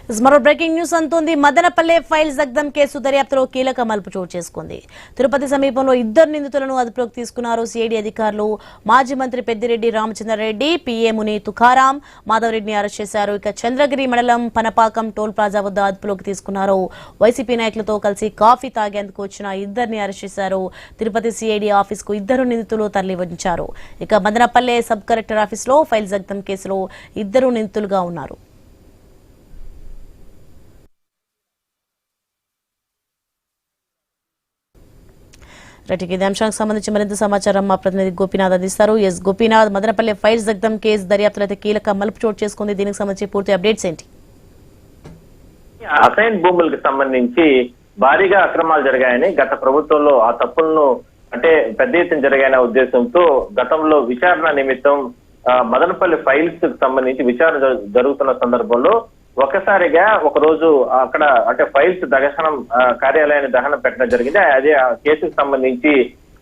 మరో breaking news అంతోంది. Madanapalle files దగ్ధం case దర్యాప్తులో కీలక మలుపు చోటు చేసుకుంది. తిరుపతి సమీపంలో ఇద్దరు నిందితులను అదుపులోకి తీసుకున్నారు సిఐడి అధికారులు. మాజీ మంత్రి పెద్దిరెడ్డి రామచంద్రారెడ్డి, పిఏ ముని తుకారాం మాధవరెడ్డిని అరెస్ట్ చేశారు. ఇక చంద్రగిరి మండలం పనపాకం టోల్ ప్లాజా వద్ద అదుపులోకి తీసుకున్నారు. వైసీపీ నాయకులతో కలిసి కాఫీ తాగేందుకు వచ్చిన ఇద్దరిని అరెస్ట్ చేశారు. తిరుపతి సిఐడి ఆఫీస్ కు ఇద్దరు నిందితులు తరలివచ్చారు. ఇక మదనపల్లె సబ్ కలెక్టర్ ఆఫీస్ లో ఫైల్స్ దగ్ధం కేసులో ఇద్దరు నిందితులుగా ఉన్నారు. ఇదే అంశానికి సంబంధించి మరింత సమాచారం మా ప్రతినిధి గోపీనాథ్ అందిస్తారు. ఎస్ గోపీనాథ్, మదనపల్లె ఫైల్స్ దగ్ధం కేసు దర్యాప్తులో అయితే కీలక మలుపు చోటు చేసుకుంది. దీనికి సంబంధించి పూర్తి అప్డేట్స్ ఏంటి? అసైన్ భూములకు సంబంధించి భారీగా అక్రమాలు జరిగాయని గత ప్రభుత్వంలో ఆ తప్పులను అంటే పెద్ద ఎత్తున జరిగాయనే ఉద్దేశంతో గతంలో విచారణ నిమిత్తం మదనపల్లి ఫైల్స్ కు సంబంధించి విచారణ జరుగుతున్న సందర్భంలో ఒక్కసారిగా ఒక రోజు అక్కడ అంటే ఫైల్స్ దహనం కార్యాలయాన్ని దహనం పెట్టడం జరిగింది. అదే ఆ కేసుకు సంబంధించి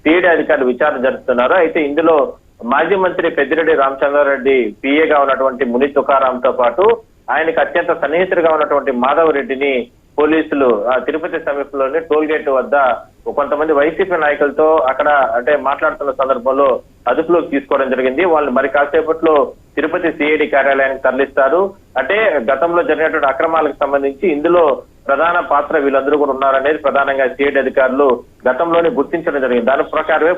సిఐడి అధికారులు విచారణ జరుపుతున్నారు. అయితే ఇందులో మాజీ మంత్రి పెద్దిరెడ్డి రామచంద్రారెడ్డి పిఏగా ఉన్నటువంటి ముని తుకారాంతో పాటు ఆయనకు అత్యంత సన్నిహితుడిగా ఉన్నటువంటి మాధవరెడ్డిని పోలీసులు తిరుపతి సమీపంలోని టోల్ గేట్ వద్ద కొంతమంది వైసీపీ నాయకులతో అక్కడ అంటే మాట్లాడుతున్న సందర్భంలో అదుపులోకి తీసుకోవడం జరిగింది. వాళ్ళు మరి కాసేపట్లో తిరుపతి సిఐడి కార్యాలయానికి తరలిస్తారు. అంటే గతంలో జరిగినటువంటి అక్రమాలకు సంబంధించి ఇందులో ప్రధాన పాత్ర వీళ్ళందరూ కూడా ఉన్నారనేది ప్రధానంగా సిఐడి అధికారులు గతంలోనే గుర్తించడం జరిగింది. దాని ప్రకారమే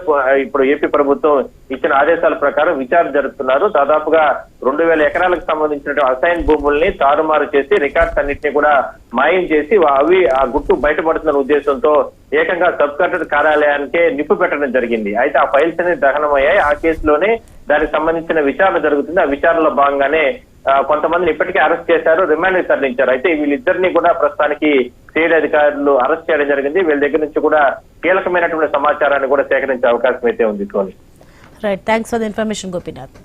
ఇప్పుడు ఏపీ ప్రభుత్వం ఇచ్చిన ఆదేశాల ప్రకారం విచారణ జరుపుతున్నారు. దాదాపుగా 2000 ఎకరాలకు సంబంధించిన అసైన్ భూముల్ని తారుమారు చేసి రికార్డ్స్ అన్నింటినీ కూడా మాయం చేసి అవి ఆ గుట్టు బయటపడుతున్న ఉద్దేశంతో ఏకంగా సబ్ కలెక్టర్ కార్యాలయానికే నిప్పు పెట్టడం జరిగింది. అయితే ఆ ఫైల్స్ అనేది దహనమయ్యాయి. ఆ కేసులోనే దానికి సంబంధించిన విచారణ జరుగుతుంది. ఆ విచారణలో భాగంగానే కొంతమందిని ఇప్పటికే అరెస్ట్ చేశారు, రిమాండ్ తరలించారు. అయితే వీళ్ళిద్దరిని కూడా ప్రస్తుతానికి సిఐడి అధికారులు అరెస్ట్ చేయడం జరిగింది. వీళ్ళ దగ్గర నుంచి కూడా కీలకమైనటువంటి సమాచారాన్ని కూడా సేకరించే అవకాశం అయితే ఉంది. Right, thanks for the information Gopinath.